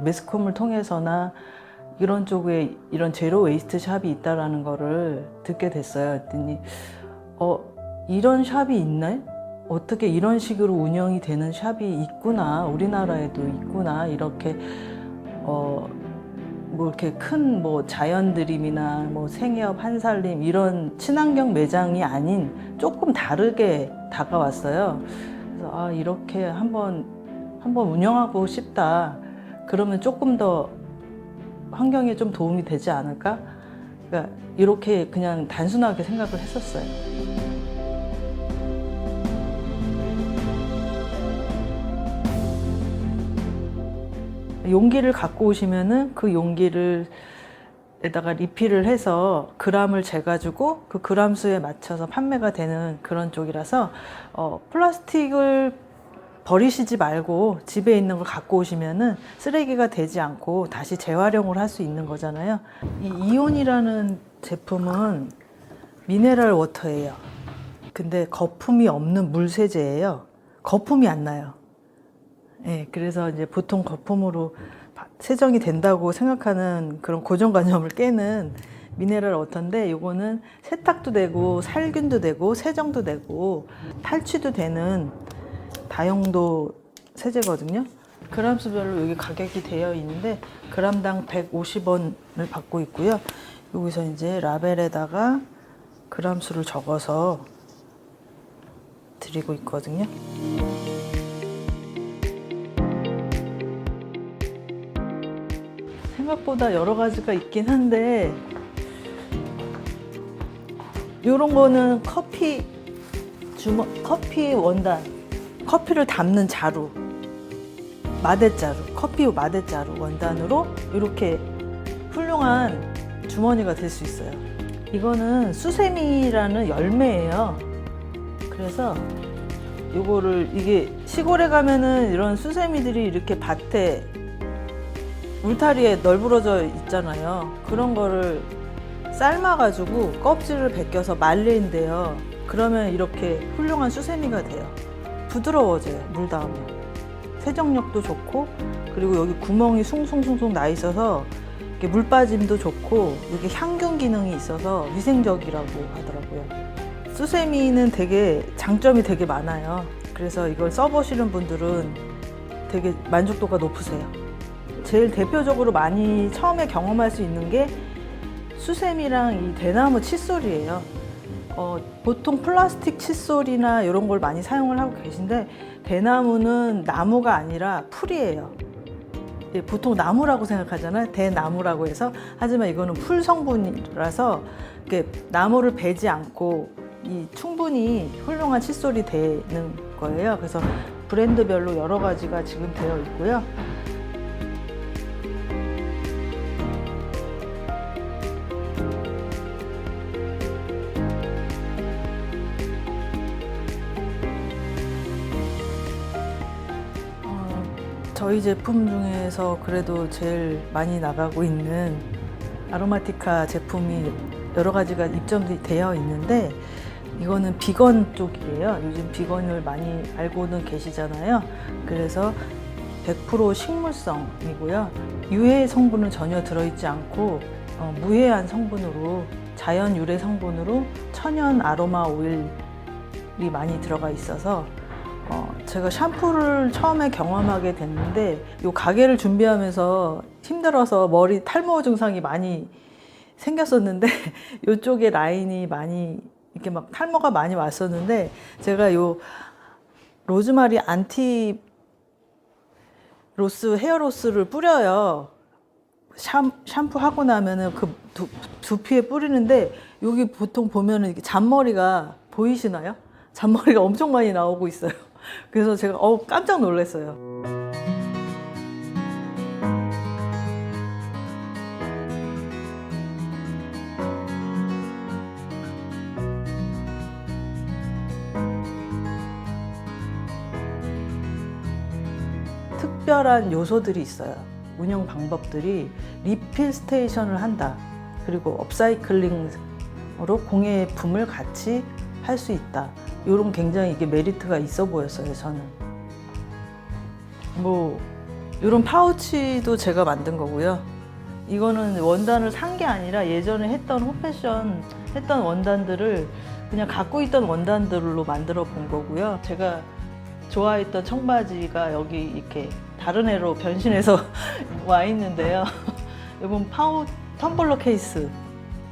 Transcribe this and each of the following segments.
매스컴을 통해서나 이런 쪽에 이런 제로 웨이스트 샵이 있다라는 거를 듣게 됐어요. 그랬더니 이런 샵이 있네? 어떻게 이런 식으로 운영이 되는 샵이 있구나. 우리나라에도 있구나. 이렇게 뭐 이렇게 큰 뭐 자연드림이나 뭐 생협, 한살림 이런 친환경 매장이 아닌 조금 다르게 다가왔어요. 그래서 이렇게 한번 운영하고 싶다. 그러면 조금 더 환경에 좀 도움이 되지 않을까? 그러니까 이렇게 그냥 단순하게 생각을 했었어요. 용기를 갖고 오시면은 그 용기를 에다가 리필을 해서 그람을 재가지고 그 그람 수에 맞춰서 판매가 되는 그런 쪽이라서 플라스틱을 버리시지 말고 집에 있는 걸 갖고 오시면은 쓰레기가 되지 않고 다시 재활용을 할 수 있는 거잖아요. 이 이온이라는 제품은 미네랄 워터예요. 근데 거품이 없는 물세제예요. 거품이 안 나요. 네, 그래서 이제 보통 거품으로 세정이 된다고 생각하는 그런 고정관념을 깨는 미네랄 워터인데, 요거는 세탁도 되고 살균도 되고 세정도 되고 탈취도 되는 다용도 세제거든요. 그람수별로 여기 가격이 되어 있는데 그람당 150원을 받고 있고요. 여기서 이제 라벨에다가 그람수를 적어서 드리고 있거든요. 생각보다 여러 가지가 있긴 한데, 이런 거는 커피 원단, 커피를 담는 자루, 마대자루, 커피 마대자루 원단으로 이렇게 훌륭한 주머니가 될 수 있어요. 이거는 수세미라는 열매예요. 그래서 이게 시골에 가면은 이런 수세미들이 이렇게 밭에 울타리에 널브러져 있잖아요. 그런 거를 삶아가지고 껍질을 벗겨서 말린대요. 그러면 이렇게 훌륭한 수세미가 돼요. 부드러워져요, 물 닿으면. 세정력도 좋고, 그리고 여기 구멍이 숭숭숭숭 나 있어서 이렇게 물 빠짐도 좋고, 여기 향균 기능이 있어서 위생적이라고 하더라고요. 수세미는 되게 장점이 되게 많아요. 그래서 이걸 써보시는 분들은 되게 만족도가 높으세요. 제일 대표적으로 많이 처음에 경험할 수 있는 게 수세미랑 이 대나무 칫솔이에요. 보통 플라스틱 칫솔이나 이런 걸 많이 사용을 하고 계신데, 대나무는 나무가 아니라 풀이에요. 보통 나무라고 생각하잖아요. 대나무라고 해서. 하지만 이거는 풀 성분이라서 나무를 베지 않고 충분히 훌륭한 칫솔이 되는 거예요. 그래서 브랜드별로 여러 가지가 지금 되어 있고요. 저희 제품 중에서 그래도 제일 많이 나가고 있는 아로마티카 제품이 여러 가지가 입점이 되어 있는데, 이거는 비건 쪽이에요. 요즘 비건을 많이 알고는 계시잖아요. 그래서 100% 식물성이고요. 유해 성분은 전혀 들어있지 않고 무해한 성분으로, 자연 유래 성분으로 천연 아로마 오일이 많이 들어가 있어서 제가 샴푸를 처음에 경험하게 됐는데, 이 가게를 준비하면서 힘들어서 머리 탈모 증상이 많이 생겼었는데 이쪽에 라인이 많이 이렇게 막 탈모가 많이 왔었는데, 제가 요 로즈마리 안티 로스 헤어로스를 뿌려요. 샴푸하고 나면은 그 두피에 뿌리는데, 여기 보통 보면은 이렇게 잔머리가 보이시나요? 잔머리가 엄청 많이 나오고 있어요. 그래서 제가 깜짝 놀랐어요. 특별한 요소들이 있어요. 운영 방법들이 리필 스테이션을 한다. 그리고 업사이클링으로 공예품을 같이 할 수 있다. 이런 굉장히 이게 메리트가 있어 보였어요, 저는. 뭐 이런 파우치도 제가 만든 거고요. 이거는 원단을 산 게 아니라 예전에 했던 홈패션 했던 원단들을 그냥 갖고 있던 원단들로 만들어 본 거고요. 제가 좋아했던 청바지가 여기 이렇게 다른 애로 변신해서 와 있는데요. 이건 텀블러 케이스,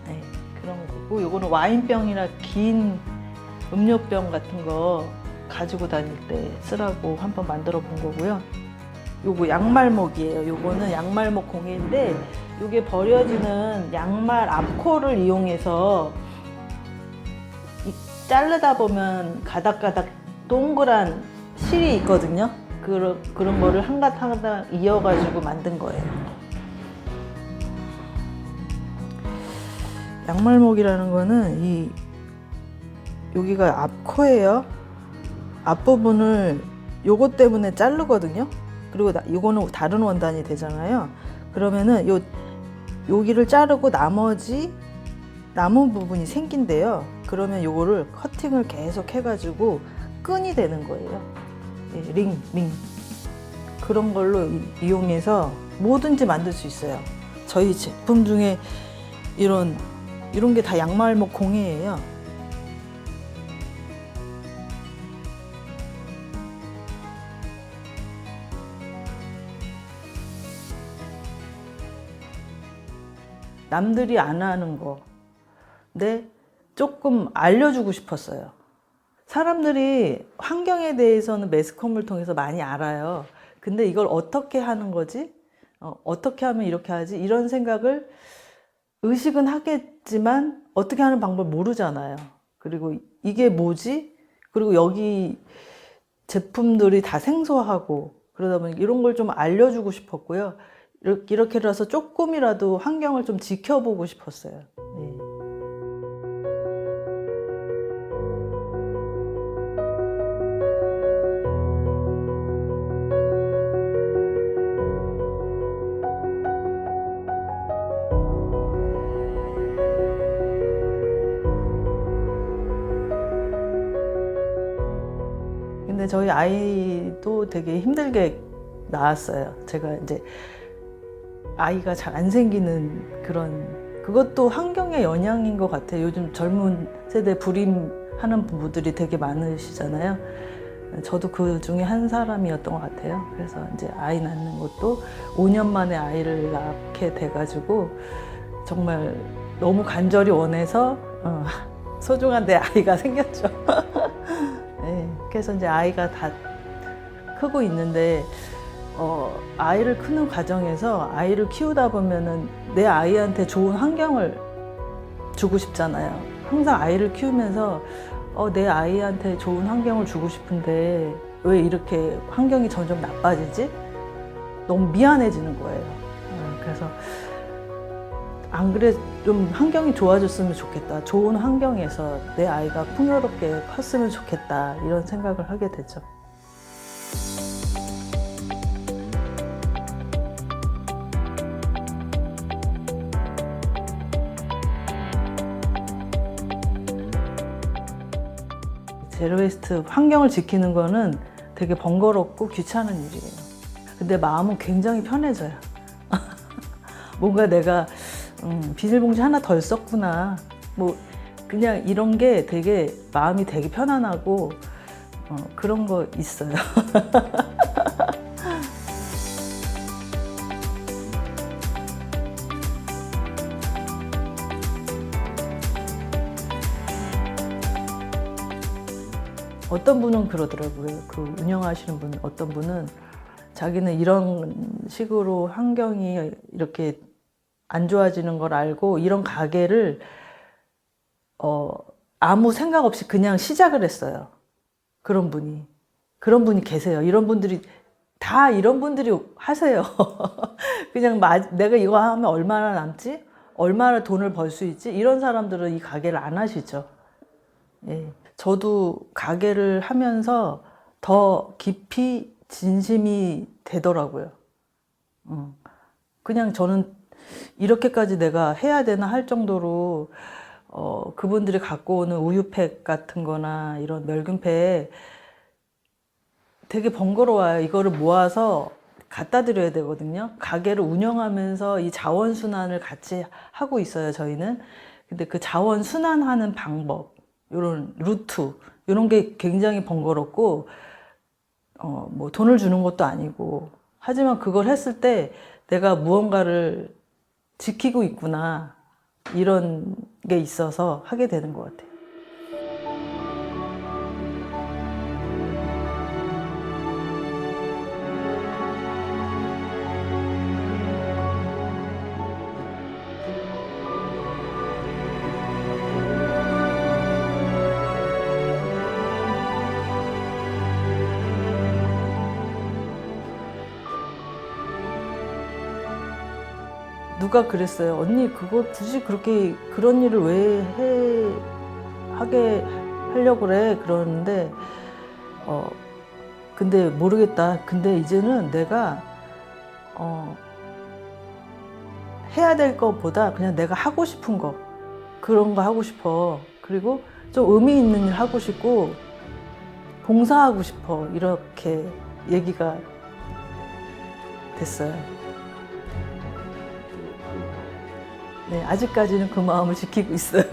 네, 그런 거고, 이거는 와인병이나 긴 음료병 같은 거 가지고 다닐 때 쓰라고 한번 만들어 본 거고요. 요거 양말목이에요. 요거는 양말목 공예인데, 요게 버려지는 양말 앞코를 이용해서 자르다 보면 가닥가닥 동그란 실이 있거든요. 그런 거를 한가닥 이어가지고 만든 거예요. 양말목이라는 거는 여기가 앞코예요. 앞부분을 요것 때문에 자르거든요. 그리고 이거는 다른 원단이 되잖아요. 그러면은 여기를 자르고 나머지 남은 부분이 생긴대요. 그러면 요거를 커팅을 계속 해가지고 끈이 되는 거예요. 링. 그런 걸로 이용해서 뭐든지 만들 수 있어요. 저희 제품 중에 이런 게 다 양말목 공예예요. 남들이 안 하는 거, 근데 조금 알려주고 싶었어요. 사람들이 환경에 대해서는 매스컴을 통해서 많이 알아요. 근데 이걸 어떻게 하는 거지? 어떻게 하면 이렇게 하지? 이런 생각을 의식은 하겠지만 어떻게 하는 방법을 모르잖아요. 그리고 이게 뭐지? 그리고 여기 제품들이 다 생소하고 그러다 보니 이런 걸 좀 알려주고 싶었고요. 이렇게 해서 조금이라도 환경을 좀 지켜보고 싶었어요. 네. 근데 저희 아이도 되게 힘들게 낳았어요. 제가 이제 아이가 잘 안 생기는 그것도 환경의 영향인 것 같아요. 요즘 젊은 세대 불임하는 부부들이 되게 많으시잖아요. 저도 그 중에 한 사람이었던 것 같아요. 그래서 이제 아이 낳는 것도 5년 만에 아이를 낳게 돼가지고 정말 너무 간절히 원해서 소중한 내 아이가 생겼죠. 네, 그래서 이제 아이가 다 크고 있는데 아이를 크는 과정에서 아이를 키우다 보면은 내 아이한테 좋은 환경을 주고 싶잖아요. 항상 아이를 키우면서 내 아이한테 좋은 환경을 주고 싶은데 왜 이렇게 환경이 점점 나빠지지? 너무 미안해지는 거예요. 그래서 안 그래, 좀 환경이 좋아졌으면 좋겠다. 좋은 환경에서 내 아이가 풍요롭게 컸으면 좋겠다. 이런 생각을 하게 되죠. 제로웨이스트 환경을 지키는 거는 되게 번거롭고 귀찮은 일이에요. 근데 마음은 굉장히 편해져요. 뭔가 내가 비닐봉지 하나 덜 썼구나. 뭐 그냥 이런 게 되게 마음이 되게 편안하고 그런 거 있어요. 어떤 분은 그러더라고요. 그 운영하시는 분, 어떤 분은 자기는 이런 식으로 환경이 이렇게 안 좋아지는 걸 알고 이런 가게를 아무 생각 없이 그냥 시작을 했어요. 그런 분이 계세요. 이런 분들이 하세요. 그냥 내가 이거 하면 얼마나 남지? 얼마나 돈을 벌 수 있지? 이런 사람들은 이 가게를 안 하시죠. 예. 저도 가게를 하면서 더 깊이 진심이 되더라고요. 그냥 저는 이렇게까지 내가 해야 되나 할 정도로 그분들이 갖고 오는 우유팩 같은 거나 이런 멸균팩 되게 번거로워요. 이거를 모아서 갖다 드려야 되거든요. 가게를 운영하면서 이 자원 순환을 같이 하고 있어요, 저희는. 근데 그 자원 순환하는 방법, 이런 루트, 이런 게 굉장히 번거롭고, 뭐 돈을 주는 것도 아니고, 하지만 그걸 했을 때 내가 무언가를 지키고 있구나, 이런 게 있어서 하게 되는 것 같아요. 누가 그랬어요. 언니 그거 굳이 그렇게 그런 일을 왜 하게 하려고 그래? 그러는데 근데 모르겠다. 근데 이제는 내가 해야 될 것보다 그냥 내가 하고 싶은 거, 그런 거 하고 싶어. 그리고 좀 의미 있는 일 하고 싶고 봉사하고 싶어. 이렇게 얘기가 됐어요. 네, 아직까지는 그 마음을 지키고 있어요.